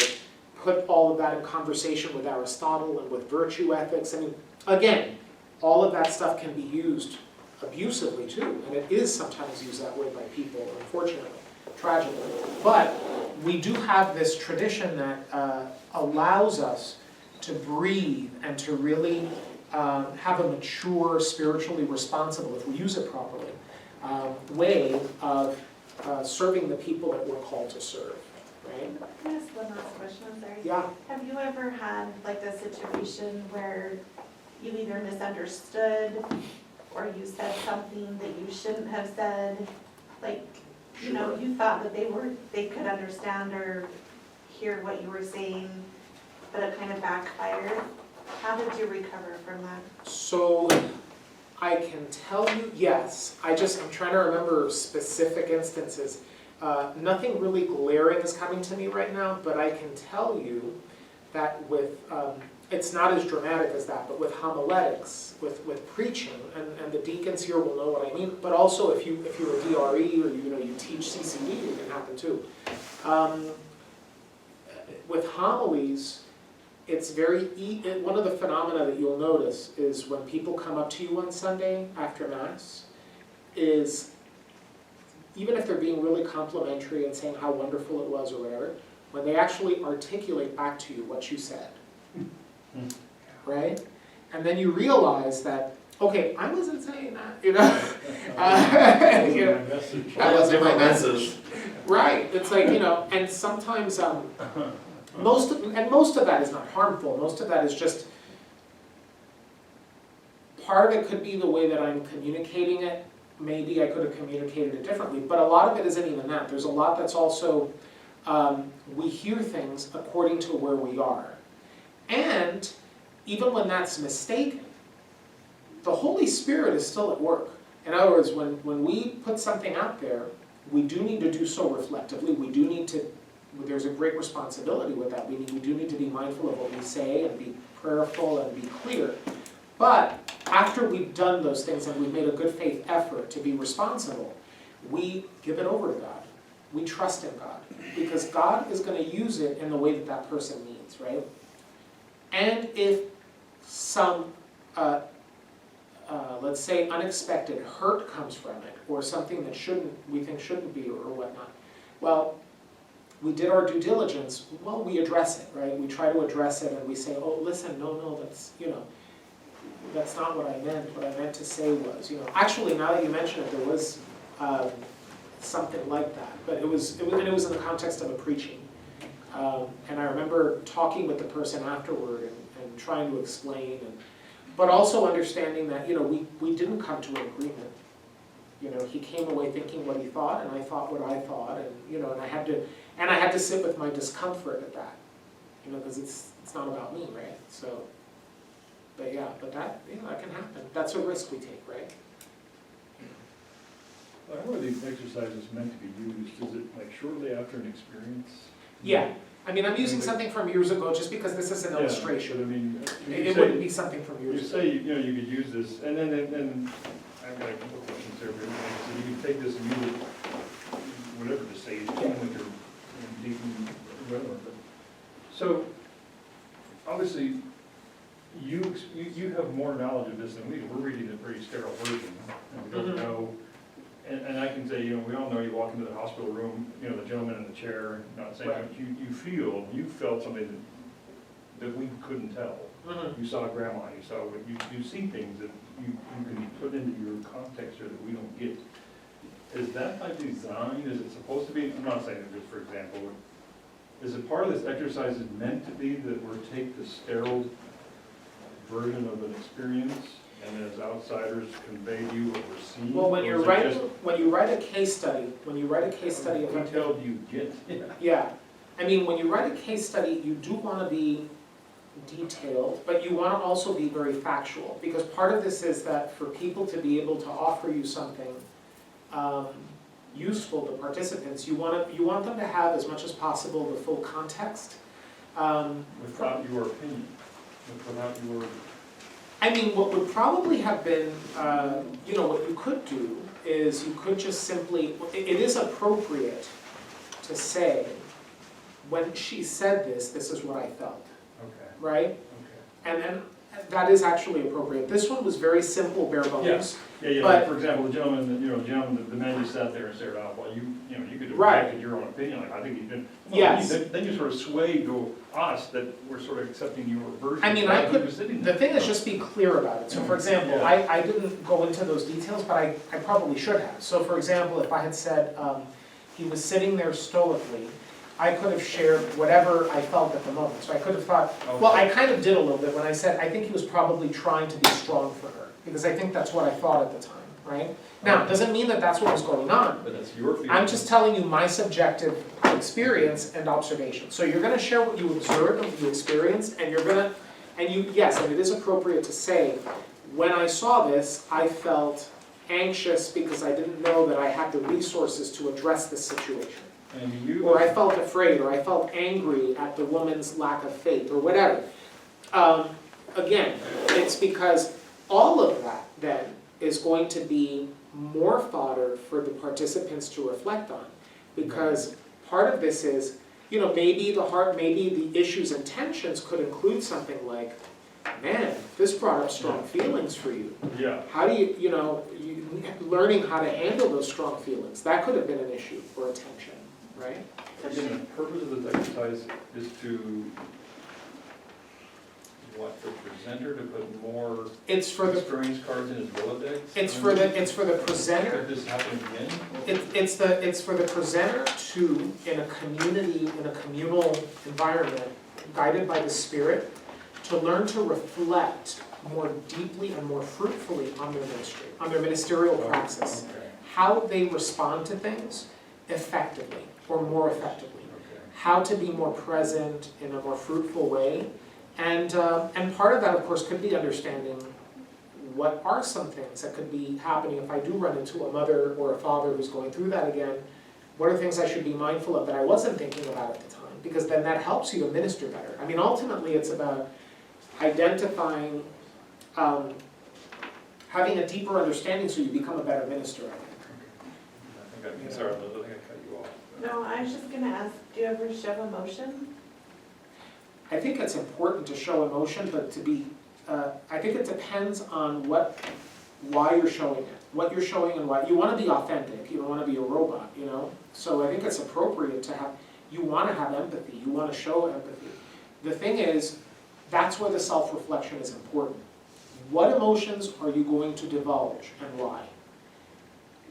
put all of that in conversation with Aristotle and with virtue ethics. I mean, again, all of that stuff can be used abusively too, and it is sometimes used that way by people, unfortunately, tragically. But we do have this tradition that allows us to breathe and to really have a mature, spiritually responsible, if we use it properly, way of serving the people that we're called to serve, right? Can I ask one last question, I'm sorry? Yeah. Have you ever had like a situation where you either misunderstood or you said something that you shouldn't have said? Like, you know, you thought that they could understand or hear what you were saying, but it kind of backfired. How did you recover from that? So, I can tell you, yes. I'm trying to remember specific instances. Nothing really glaring is coming to me right now, but I can tell you that with, it's not as dramatic as that, but with homiletics, with preaching, and the deacons here will know what I mean, but also if you're a DRE or you teach CCD, it can happen too. With homilies, it's one of the phenomena that you'll notice is when people come up to you on Sunday after Mass, is even if they're being really complimentary and saying how wonderful it was or whatever, when they actually articulate back to you what you said, right? And then you realize that, okay, I wasn't saying that, you know? That wasn't my message. Right, it's like, you know, and sometimes, most of that is not harmful. Most of that is just, part of it could be the way that I'm communicating it. Maybe I could have communicated it differently, but a lot of it isn't even that. There's a lot that's also, we hear things according to where we are. And even when that's mistaken, the Holy Spirit is still at work. In other words, when we put something out there, we do need to do so reflectively. We do need to, there's a great responsibility with that. We do need to be mindful of what we say and be prayerful and be clear. But after we've done those things and we've made a good faith effort to be responsible, we give it over to God. We trust in God. Because God is going to use it in the way that that person needs, right? And if some, let's say, unexpected hurt comes from it, or something that we think shouldn't be, or whatnot, well, we did our due diligence, well, we address it, right? We try to address it and we say, oh, listen, no, that's, you know. that's not what I meant. What I meant to say was, actually, now that you mention it, there was something like that, but it was in the context of a preaching. And I remember talking with the person afterward and trying to explain, but also understanding that, we didn't come to an agreement. He came away thinking what he thought, and I thought what I thought, and, and I had to sit with my discomfort at that, because it's not about me, right? So, but that, that can happen. That's a risk we take, right? How are these exercises meant to be used? Is it like shortly after an experience? Yeah, I mean, I'm using something from years ago just because this is an Yeah, illustration. but I mean, It wouldn't be something from You years ago. say, you could use this, and then, I've got a couple of questions there, but so you can take this and use it, whatever to say, with your deep and whatever, but. So, obviously, you have more knowledge of this than we do. We're reading a pretty sterile version, and we don't know. And I can say, we all know you walk into the hospital room, the gentleman in the chair, not saying, Right. but you felt something that we couldn't tell. You saw grandma, you saw, you see things that you can put into your context here that we don't get. Is that by design? Is it supposed to be? I'm not saying it just for example. Is it part of this exercise is meant to be that we're take the sterile version of an experience and as outsiders convey to you what we're seeing? Well, when Or you is it write just a case study, what detail do you get? yeah, I mean, when you write a case study, you do want to be detailed, but you want to also be very factual, because part of this is that for people to be able to offer you something useful to participants, you want them to have as much as possible the full context. Without your opinion, without your... I mean, what would probably have been, what you could do is you could just simply, it is appropriate to say, when she said this is what I felt, Okay, right? okay. And then that is actually appropriate. This one was very simple, bare bones. Yeah, But- like, for example, the gentleman, the man just sat there and stared off, well, you could have Right. projected your own opinion, like, I think you did. Yes. Then you sort of sway to us that we're sort of accepting your version. I mean, while I he could, was sitting the there. thing is just be clear about it. So for example, Yeah. I didn't go into those details, but I probably should have. So for example, if I had said, he was sitting there stoically, I could have shared whatever I felt at the moment. So I could have thought, well, I kind of did a little bit when I said, I think he was probably trying to be strong for her, because I think that's what I thought at the time, right? Now, it doesn't mean that that's what was going on. But that's your feeling. I'm just telling you my subjective experience and observation. So you're gonna share what you observed and what you experienced, and yes, and it is appropriate to say, when I saw this, I felt anxious because I didn't know that I had the resources to address this situation. And you. Or I felt afraid, or I felt angry at the woman's lack of faith, or whatever. Again, it's because all of that then is going to be more fodder for the participants to reflect on. Because part of this is, maybe the issues and tensions could include something like, man, this brought up strong feelings for you. Yeah. How do you, learning how to handle those strong feelings, that could have been an issue or a tension, right? Again, the purpose of this exercise is to, the presenter to put more It's for the experience cards in his Rolodex? It's for the presenter. Could this happen again? It's for the presenter to, in a community, in a communal environment, guided by the Spirit, to learn to reflect more deeply and more fruitfully on their ministry, on their ministerial praxis, Okay, how they respond to things effectively or more effectively, okay. how to be more present in a more fruitful way, and part of that, of course, could be understanding what are some things that could be happening if I do run into a mother or a father who's going through that again. What are things I should be mindful of that I wasn't thinking about at the time? Because then that helps you to minister better. I mean, ultimately, it's about identifying, having a deeper understanding so you become a better minister, I think. Sorry, Liz, I think I cut you off. No, I was just gonna ask, do you ever show emotion? I think it's important to show emotion, but I think it depends on why you're showing it, what you're showing and why. You want to be authentic, you don't want to be a robot, So I think it's appropriate to you want to have empathy, you want to show empathy. The thing is, that's where the self-reflection is important. what emotions are you going to divulge and why?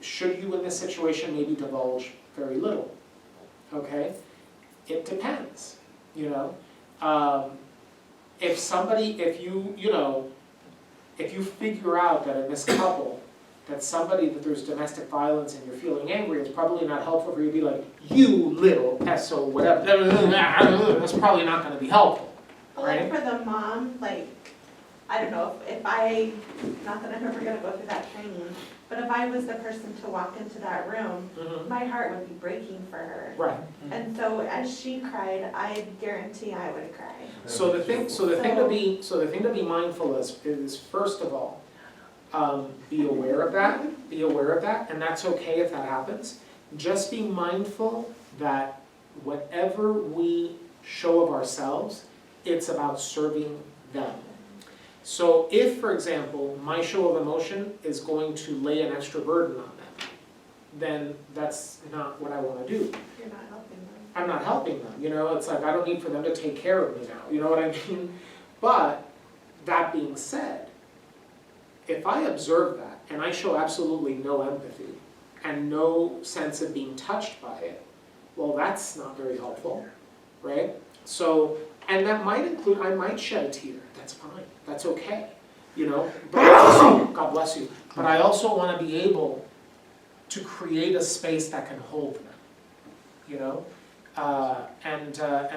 Should you in this situation maybe divulge very little? Okay? It depends, you know? If you figure out that in this couple, that there's domestic violence and you're feeling angry, it's probably not helpful for you to be like, you little SO whatever, that's probably not gonna be helpful, But like right? for the mom, like, I don't know, if I, not that I'm ever gonna go through that training, but if I was the person to walk into that room, Mhm. my heart would be breaking for her. Right, And so as she cried, I guarantee I would cry. so the thing to be mindful is first of all, be aware of that, and that's okay if that happens. Just be mindful that whatever we show of ourselves, it's about serving them. So if, for example, my show of emotion is going to lay an extra burden on them, then that's not what I wanna do. You're not helping them. I'm not helping them, you know, it's like, I don't need for them to take care of me now, you know what I mean? But, that being said, if I observe that, and I show absolutely no empathy, and no sense of being touched by it, well, that's not very helpful, right? So, and that might include, I might shed a tear, that's fine, that's okay, you know? But I also, God bless you, but I also wanna be able to create a space that can hold them, you know? And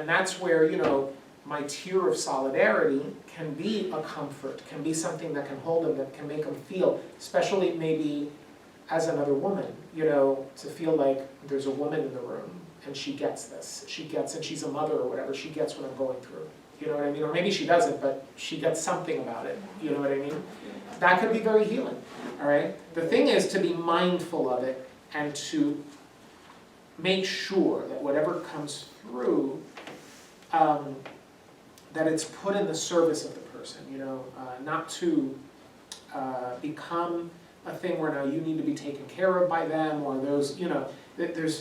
that's where, you know, my tear of solidarity can be a comfort, can be something that can hold them, that can make them feel, especially maybe as another woman, you know, to feel like there's a woman in the room and she gets this, and she's a mother or whatever, she gets what I'm going through, you know what I mean? Or maybe she doesn't, but she gets something about it, you know what I mean? That could be very healing, all right? The thing is to be mindful of it and to make sure that whatever comes through, that it's put in the service of the person, you know, not to become a thing where now you need to be taken care of by them, or those, you know, there's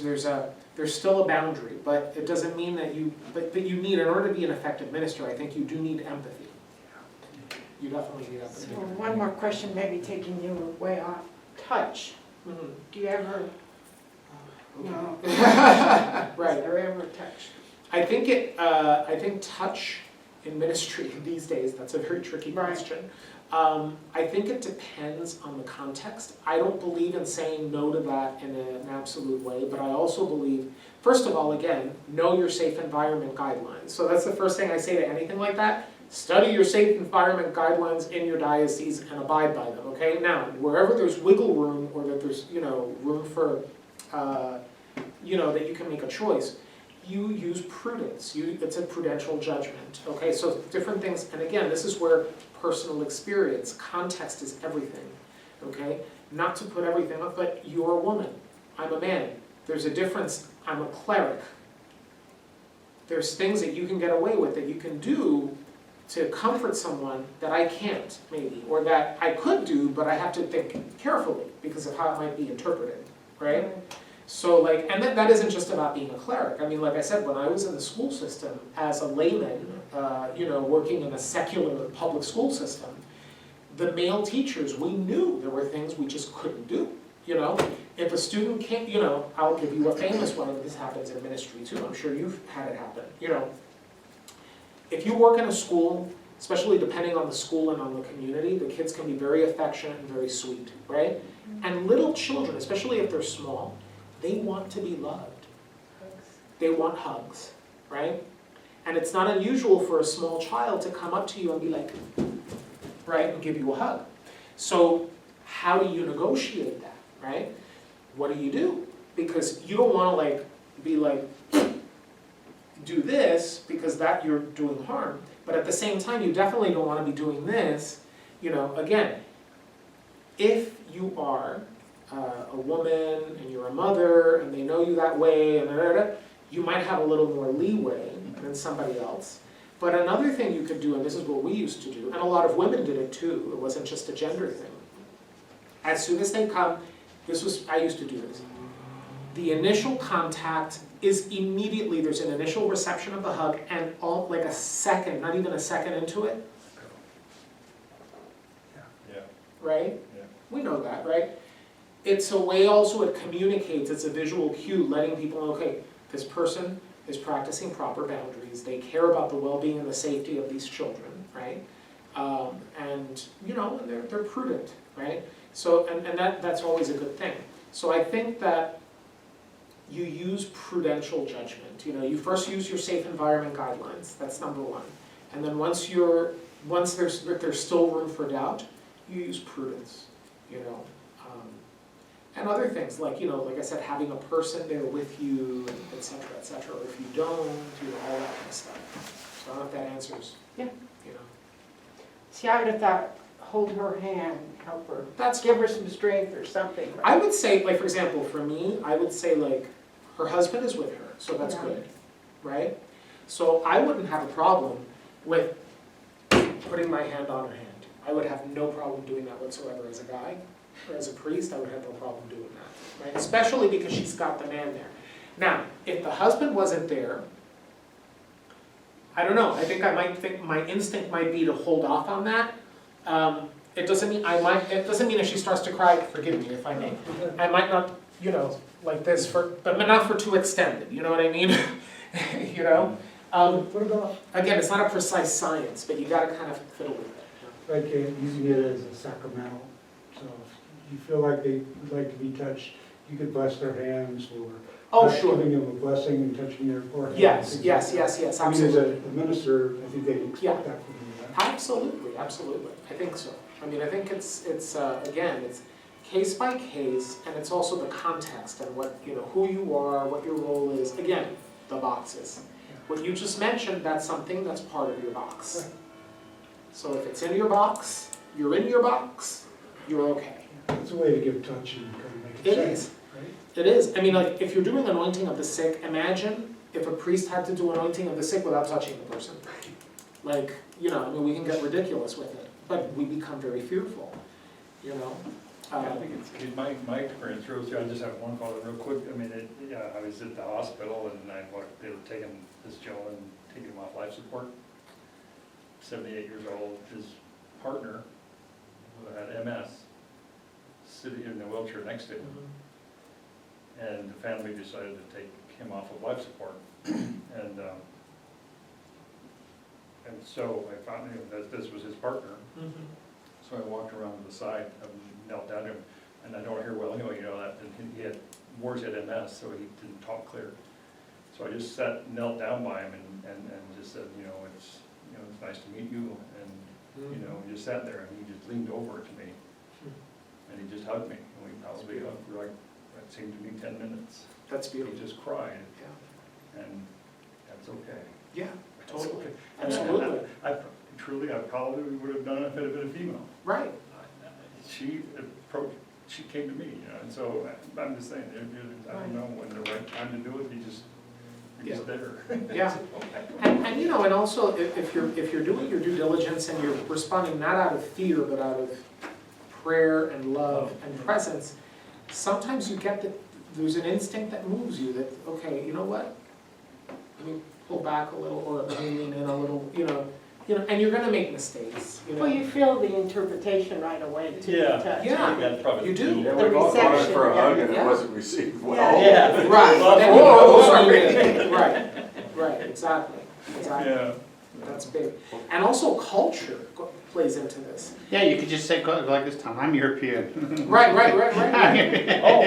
still a boundary, but it doesn't mean that but you need, in order to be an effective minister, I think you do need empathy. You definitely need So empathy. one more question, maybe taking you way off. Touch, Mhm. do you ever, no, is Right. there ever touch? I think touch in ministry these days, that's a very tricky question. I think it depends on the context. I don't believe in saying no to that in an absolute way, but I also believe, first of all, again, know your safe environment guidelines. So that's the first thing I say to anything like that. Study your safe environment guidelines in your diocese and abide by them, okay? Now, wherever there's wiggle room, or that there's, you know, room for, you know, that you can make a choice, you use prudence. It's a prudential judgment, okay? So different things, and again, this is where personal experience, context is everything, okay? Not to put everything up, but you're a woman, I'm a man. There's a difference, I'm a cleric. There's things that you can get away with, that you can do to comfort someone that I can't, maybe, or that I could do, but I have to think carefully because of how it might be interpreted, right? So like, and that isn't just about being a cleric. I mean, like I said, when I was in the school system as a layman, you know, working in a secular public school system, the male teachers, we knew there were things we just couldn't do, you know? If a student can't, you know, I'll give you a famous one, and this happens in ministry too, I'm sure you've had it happen, you know. If you work in a school, especially depending on the school and on the community, the kids can be very affectionate and very sweet, right? And little children, especially if they're small, they want to be loved. They want hugs, right? And it's not unusual for a small child to come up to you and be like, right, and give you a hug. So how do you negotiate that, right? What do? Because you don't want to like be like, do this, because that you're doing harm. But at the same time, you definitely don't want to be doing this. You know, again, if you are a woman and you're a mother and they know you that way, and you might have a little more leeway than somebody else. But another thing you could do, and this is what we used to do, and a lot of women did it too, it wasn't just a gender thing. As soon as they come, I used to do this. The initial contact is immediately, there's an initial reception of the hug, and like a second, not even a second into it, right? Yeah. We know that, right? It's a way also it communicates, it's a visual cue, letting people know, okay, this person is practicing proper boundaries, they care about the well-being and the safety of these children, right? And, you know, and they're prudent, right? So, and that's always a good thing. So I think that you use prudential judgment, you know, you first use your safe environment guidelines, that's number one. And then once there's still room for doubt, you use prudence, you know. And other things, like, you know, like I said, having a person there with you, and et cetera, or if you don't, you know, all that kind of stuff. So I don't know if that answers. Yeah. You know. See, I would have thought, hold her hand, help her, That's give her some strength or something. I would say, like, for example, for me, I would say, like, her husband is with her, so that's Yeah. good, right? So I wouldn't have a problem with putting my hand on her hand. I would have no problem doing that whatsoever as a guy, or as a priest, I would have no problem doing that, right? Especially because she's got the man there. Now, if the husband wasn't there, I don't know, I think my instinct might be to hold off on that. It doesn't mean if she starts to cry, forgive me if I may, I might not, you know, like this but not for too extended, you know what I mean? You know? What about, Again, it's not a precise science, but you gotta kind of fiddle with it. like, using it as a sacramental? So if you feel like they would like to be touched, you could bless their hands, or Oh, sure. giving them a blessing and touching their forehead. Yes, things yes, like that. yes, I mean, as absolutely. a minister, I think they Yeah. expect that from you, right? Absolutely, absolutely, I think so. I mean, I think it's again, it's case by case, and it's also the context and what, you know, who you are, what your role is, again, the boxes. What you just mentioned, that's something that's part of your box. Right. So if it's in your box, you're in your box, you're okay. It's a way to give touch and kind of make It it is. safe, right? It is, I mean, like, if you're doing anointing of the sick, imagine if a priest had to do anointing of the sick without touching the person. Like, you know, I mean, we can get ridiculous with it, but we become very fearful, you know? Yeah, I think it's, my experience, Rosie, I just have one follow real quick. I mean, I was at the hospital and they were taking this gentleman, taking him off life support. 78 years old, his partner, who had MS, sitting in the wheelchair next to him. And the family decided to take him off of life support. And so I found that this was his partner. So I walked around to the side, knelt down to him, and I don't hear well anyway, you know, that, and he had MS, so he didn't talk clear. So I just knelt down by him and just said, it's nice to meet you, and, just sat there, and he just leaned over to me, and he just hugged me, and we probably hugged for like, it seemed to be 10 minutes. That's He beautiful. just cried, Yeah. and that's okay. Yeah, That's totally, okay. absolutely, I probably would have done it if it had been a female. right. She came to me, and so I'm just saying, I don't know when the right time to do it, you're just there. Yeah, and and also, if you're doing your due diligence and you're responding not out of fear, but out of prayer and love and presence, sometimes you get that there's an instinct that moves you that, okay, you know what? Let me pull back a little, or let me lean in a little, and you're gonna make mistakes, Well, you feel the interpretation right away too. Yeah. the touch. Yeah. You do. Yeah, The we've all gone in reception, for a hug and yeah. it wasn't received well. Yeah. Right, Well, then you know, right, exactly, Yeah. that's big. And also culture plays into this. Yeah, you could just say, go like this time, I'm European. Right. Oh,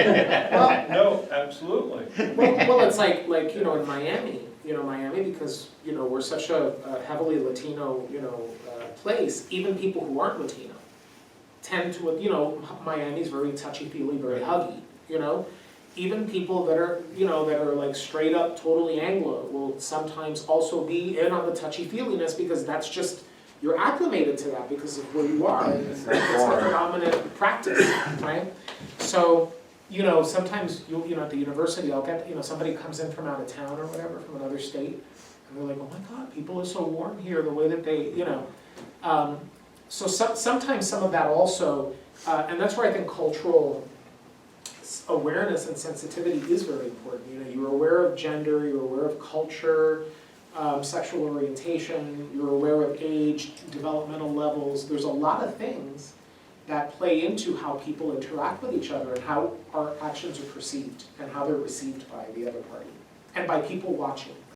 Well, no, absolutely. well, it's like, in Miami, because, we're such a heavily Latino, place, even people who aren't Latino tend to, Miami's very touchy-feely, very huggy, Even people that are like straight up totally Anglo will sometimes also be in on the touchy-feeliness because that's just, you're acclimated to that because of where you are. It's the predominant practice, right? So, sometimes at the university, I'll get, somebody comes in from out of town or whatever, from another state, and they're like, oh my God, people are so warm here, the way that they, so sometimes some of that also, and that's where I think cultural awareness and sensitivity is very important. You're aware of gender, you're aware of culture, sexual orientation, you're aware of age, developmental levels. There's a lot of things that play into how people interact with each other and how our actions are perceived and how they're received by the other party and by people watching.